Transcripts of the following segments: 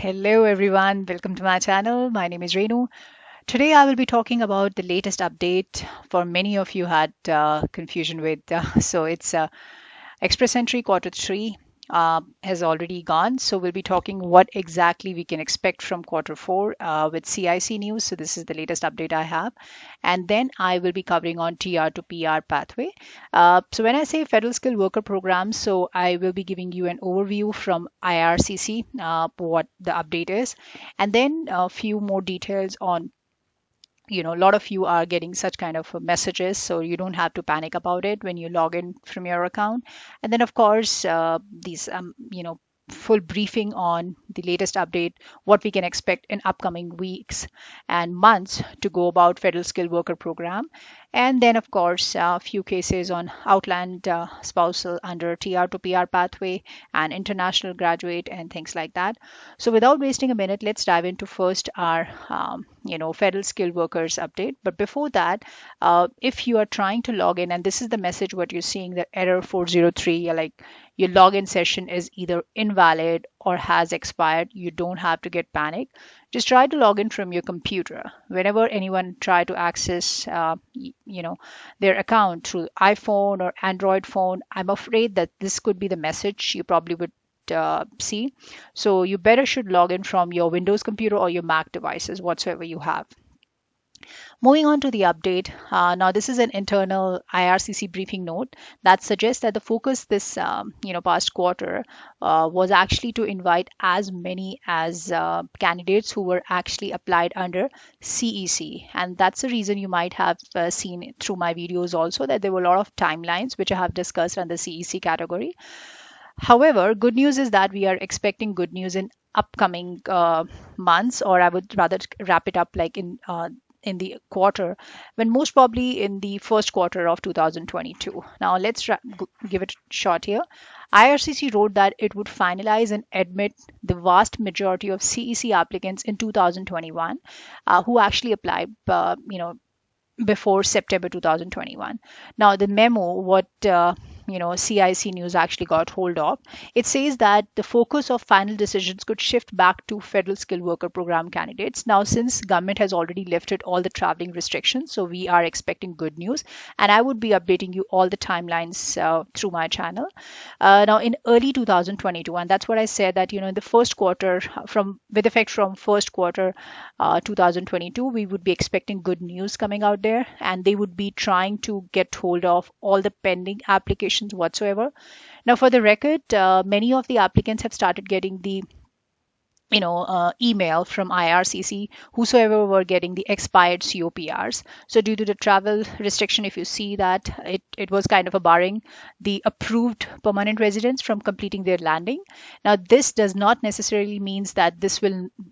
Hello everyone, welcome to my channel. My name is Renu. Today I will be talking about the latest update for many of you had confusion with. So it's Express Entry Quarter 3 has already gone. So we'll be talking what exactly we can expect from Quarter 4 with CIC news. So this is the latest update I have. And then I will be covering on TR to PR pathway. So when I say Federal Skilled Worker Program, so I will be giving you an overview from IRCC, what the update is, and then a few more details on a lot of you are getting such kind of messages, so you don't have to panic about it when you log in from your account. And then of course these full briefing on the latest update, what we can expect in upcoming weeks and months to go about Federal Skilled Worker Program. And then of course a few cases on outland spousal under TR to PR pathway and international graduate and things like that. So without wasting a minute, let's dive into first our Federal Skilled Workers update. But before that, if you are trying to log in, and this is the message what you're seeing, the error 403, you're like your login session is either invalid or has expired, you don't have to get panic. Just try to log in from your computer. Whenever anyone try to access their account through iPhone or Android phone, I'm afraid that this could be the message you probably would see. So you better should log in from your Windows computer or your Mac devices, whatsoever you have. Moving on to the update. Now this is an internal IRCC briefing note that suggests that the focus this past quarter was actually to invite as many as candidates who were actually applied under CEC, and that's the reason you might have seen through my videos also that there were a lot of timelines which I have discussed under CEC category. However, good news is that we are expecting good news in upcoming months, or I would rather wrap it up like in the quarter, when most probably in the first quarter of 2022. Now let's give it a shot here. IRCC wrote that it would finalize and admit the vast majority of CEC applicants in 2021 who actually applied, before September 2021. Now the memo, what CIC News actually got hold of, it says that the focus of final decisions could shift back to Federal Skilled Worker Program candidates. Now, since government has already lifted all the traveling restrictions, so we are expecting good news, and I would be updating you all the timelines through my channel. Now, in early 2022, and that's what I said that in the first quarter, with effect from first quarter 2022, we would be expecting good news coming out there, and they would be trying to get hold of all the pending applications whatsoever. Now, for the record, many of the applicants have started getting the email from IRCC, whosoever were getting the expired COPRs. So due to the travel restriction, if you see that it was kind of a barring the approved permanent residents from completing their landing. Now, this does not necessarily means that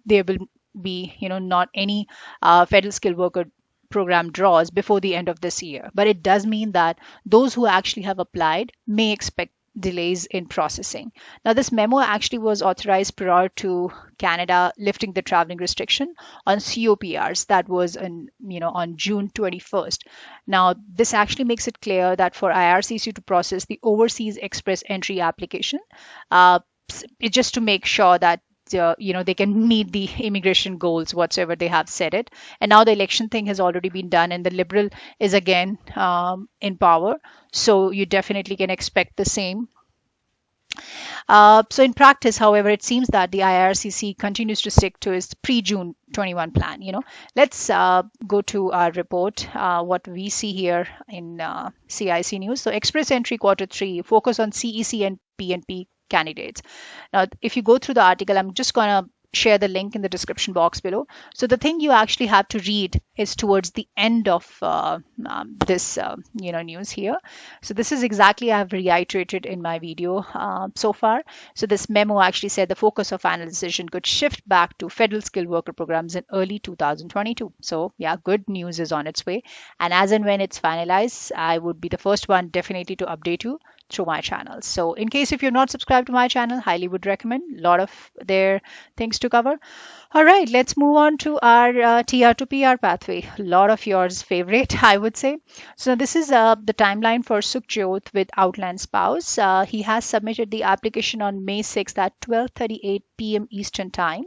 there will be not any Federal Skilled Worker Program draws before the end of this year, but it does mean that those who actually have applied may expect delays in processing. Now, this memo actually was authorized prior to Canada lifting the traveling restriction on COPRs. That was on June 21st. Now, this actually makes it clear that for IRCC to process the overseas express entry application, it's just to make sure that they can meet the immigration goals whatsoever they have set it. And now the election thing has already been done, and the Liberal is again in power, so you definitely can expect the same. So in practice, however, it seems that the IRCC continues to stick to its pre-June 21 plan. Let's go to our report, what we see here in CIC News. So Express Entry Quarter 3, focus on CEC and PNP candidates. Now, if you go through the article, I'm just going to share the link in the description box below. So the thing you actually have to read is towards the end of this news here. So this is exactly I have reiterated in my video so far. So this memo actually said the focus of final decision could shift back to Federal Skilled Worker Programs in early 2022. So yeah, good news is on its way, and as and when it's finalized, I would be the first one definitely to update you through my channel. So in case if you're not subscribed to my channel, highly would recommend. A lot of their things to cover. All right, let's move on to our TR to PR pathway. A lot of yours favorite, I would say. So this is the timeline for Sukhjot with Outland Spouse. He has submitted the application on May 6th at 12:38 p.m. Eastern Time.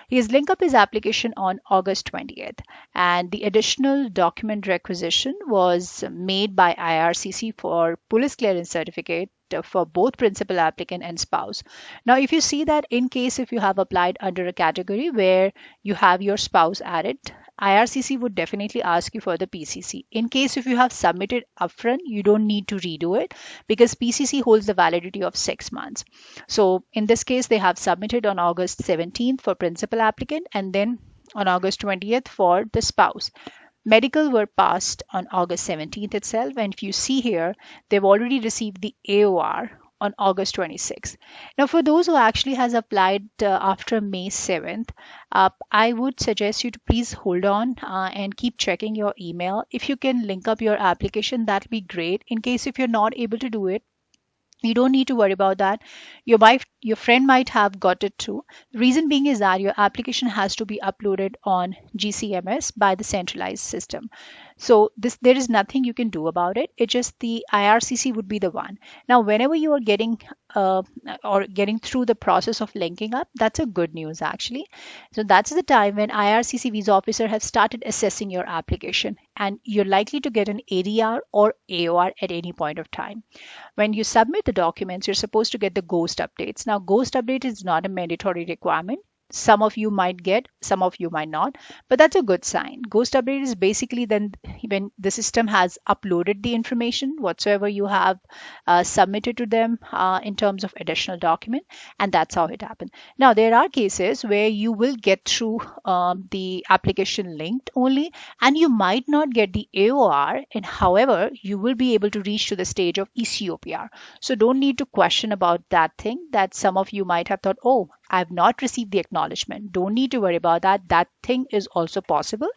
He has linked up his application on August 20th, and the additional document requisition was made by IRCC for police clearance certificate for both principal applicant and spouse. Now, if you see that in case if you have applied under a category where you have your spouse added, IRCC would definitely ask you for the PCC. In case if you have submitted upfront, you don't need to redo it because PCC holds the validity of 6 months. So in this case, they have submitted on August 17th for principal applicant and then on August 20th for the spouse. Medical were passed on August 17th itself, and if you see here, they've already received the AOR on August 26th. Now, for those who actually has applied after May 7th, I would suggest you to please hold on and keep checking your email. If you can link up your application, that'll be great. In case if you're not able to do it, you don't need to worry about that. Your friend might have got it too. The reason being is that your application has to be uploaded on GCMS by the centralized system. So there is nothing you can do about it. It's just the IRCC would be the one. Now, whenever you are getting through the process of linking up, that's a good news actually. So that's the time when IRCC visa officer has started assessing your application, and you're likely to get an ADR or AOR at any point of time. When you submit the documents, you're supposed to get the ghost updates. Now, ghost update is not a mandatory requirement. Some of you might get, some of you might not, but that's a good sign. Ghost update is basically then when the system has uploaded the information whatsoever you have submitted to them in terms of additional document, and that's how it happened. Now, there are cases where you will get through the application linked only, and you might not get the AOR, and however, you will be able to reach to the stage of ECOPR. So don't need to question about that thing that some of you might have thought, oh, I've not received the acknowledgement. Don't need to worry about that. That thing is also possible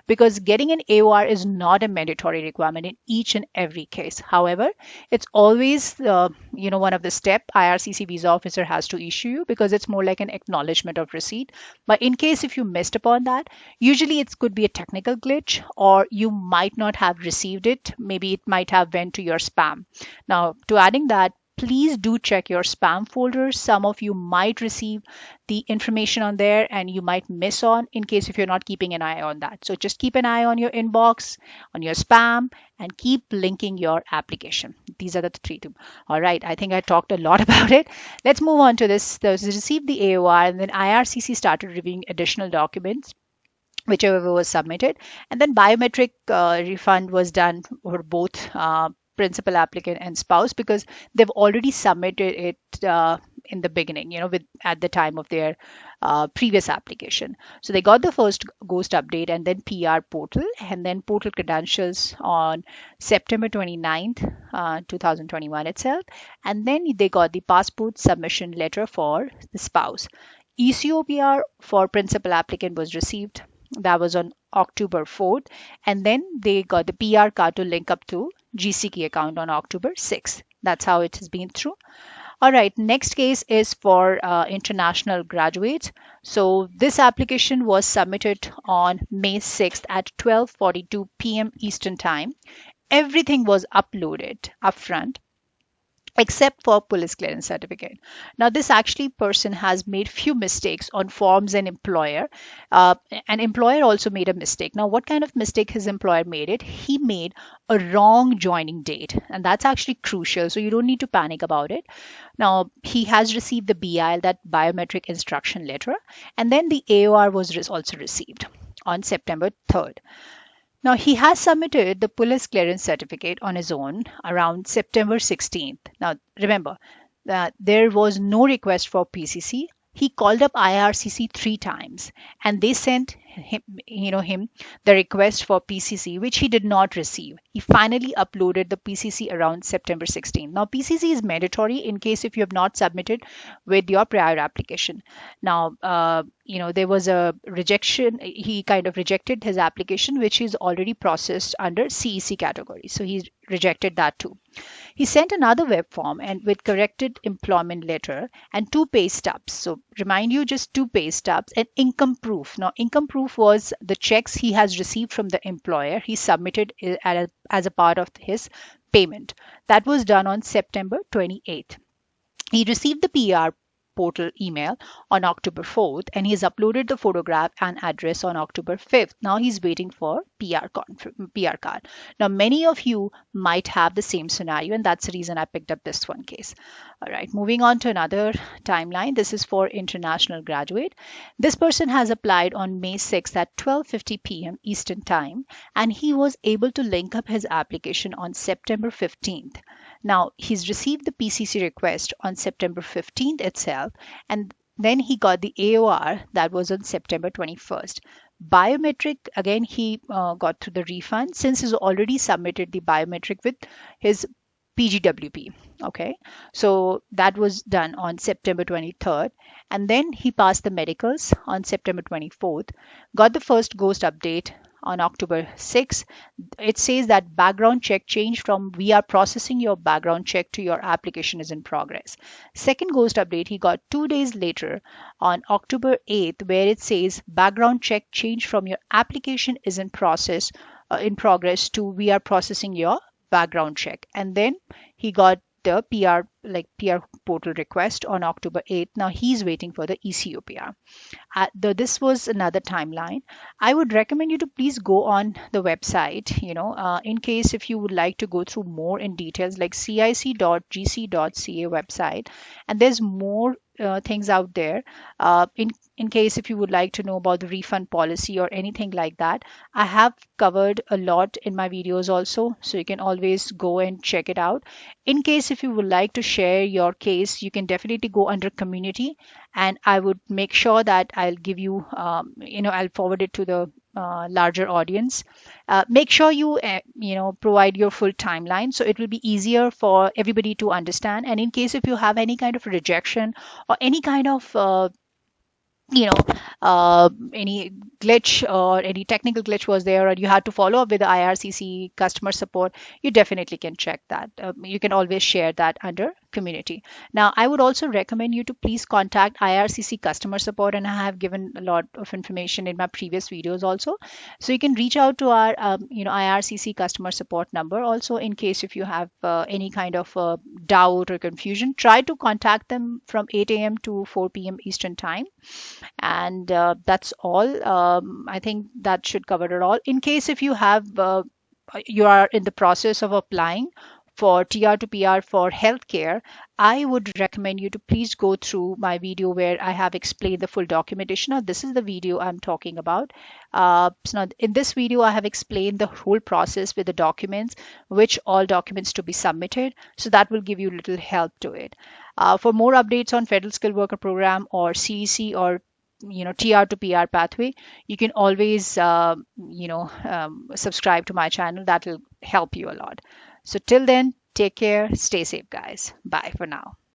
because getting an AOR is not a mandatory requirement in each and every case. However, it's always one of the step IRCC visa officer has to issue you because it's more like an acknowledgement of receipt. But in case if you missed upon that, usually it could be a technical glitch or you might not have received it. Maybe it might have went to your spam. Now, to adding that, please do check your spam folder. Some of you might receive the information on there and you might miss on in case if you're not keeping an eye on that. So just keep an eye on your inbox, on your spam, and keep linking your application. These are the three things. All right, I think I talked a lot about it. Let's move on to this. There's received the AOR and then IRCC started reviewing additional documents whichever was submitted, and then biometric refund was done for both principal applicant and spouse because they've already submitted it in the beginning, at the time of their previous application. So they got the first ghost update and then PR portal and then portal credentials on September 29th, 2021 itself. And then they got the passport submission letter for the spouse. ECOPR for principal applicant was received. That was on October 4th. And then they got the PR card to link up to GCK account on October 6th. That's how it has been through. All right, next case is for international graduates. So this application was submitted on May 6th at 12:42 p.m. Eastern Time. Everything was uploaded upfront except for police clearance certificate. Now, this actually person has made few mistakes on forms and employer. An employer also made a mistake. Now, what kind of mistake his employer made it? He made a wrong joining date, and that's actually crucial. So you don't need to panic about it. Now, he has received the BIL, that biometric instruction letter, and then the AOR was also received on September 3rd. Now, he has submitted the police clearance certificate on his own around September 16th. Now, remember that there was no request for PCC. He called up IRCC 3 times and they sent him the request for PCC, which he did not receive. He finally uploaded the PCC around September 16th. Now, PCC is mandatory in case if you have not submitted with your prior application. Now, there was a rejection. He kind of rejected his application, which is already processed under CEC category. So he rejected that too. He sent another web form and with corrected employment letter and two pay stubs. So remind you, just two pay stubs and income proof. Now, income proof was the checks he has received from the employer. He submitted it as a part of his payment. That was done on September 28th. He received the PR portal email on October 4th and he's uploaded the photograph and address on October 5th. Now he's waiting for PR card. Now many of you might have the same scenario and that's the reason I picked up this one case. All right, moving on to another timeline. This is for international graduate. This person has applied on May 6th at 12:50 p.m. Eastern Time and he was able to link up his application on September 15th. Now, he's received the PCC request on September 15th itself, and then he got the AOR that was on September 21st. Biometric, again, he got through the refund since he's already submitted the biometric with his PGWP. Okay, so that was done on September 23rd, and then he passed the medicals on September 24th, got the first ghost update on October 6th. It says that background check changed from we are processing your background check to your application is in progress. Second ghost update he got 2 days later on October 8th, where it says background check changed from your application is in progress to we are processing your background check. And then he got the PR portal request on October 8th. Now he's waiting for the ECO PR. This was another timeline. I would recommend you to please go on the website, in case if you would like to go through more in details, like cic.gc.ca website, and there's more things out there. In case if you would like to know about the refund policy or anything like that, I have covered a lot in my videos also, so you can always go and check it out. In case if you would like to share your case, you can definitely go under community, and I would make sure that I'll give you, I'll forward it to the larger audience. Make sure you provide your full timeline so it will be easier for everybody to understand. And in case if you have any kind of rejection or any kind of any glitch or any technical glitch was there, or you had to follow up with the IRCC customer support, you definitely can check that. You can always share that under community. Now, I would also recommend you to please contact IRCC customer support, and I have given a lot of information in my previous videos also. So you can reach out to our IRCC customer support number also in case if you have any kind of doubt or confusion. Try to contact them from 8 a.m. to 4 p.m. Eastern Time. And that's all. I think that should cover it all. In case if you are in the process of applying for TR to PR for healthcare, I would recommend you to please go through my video where I have explained the full documentation. Now, this is the video I'm talking about. So now in this video, I have explained the whole process with the documents, which all documents to be submitted. So that will give you a little help to it. For more updates on Federal Skilled Worker Program or CEC or TR to PR pathway, you can always subscribe to my channel. That will help you a lot. So till then, take care, stay safe, guys. Bye for now.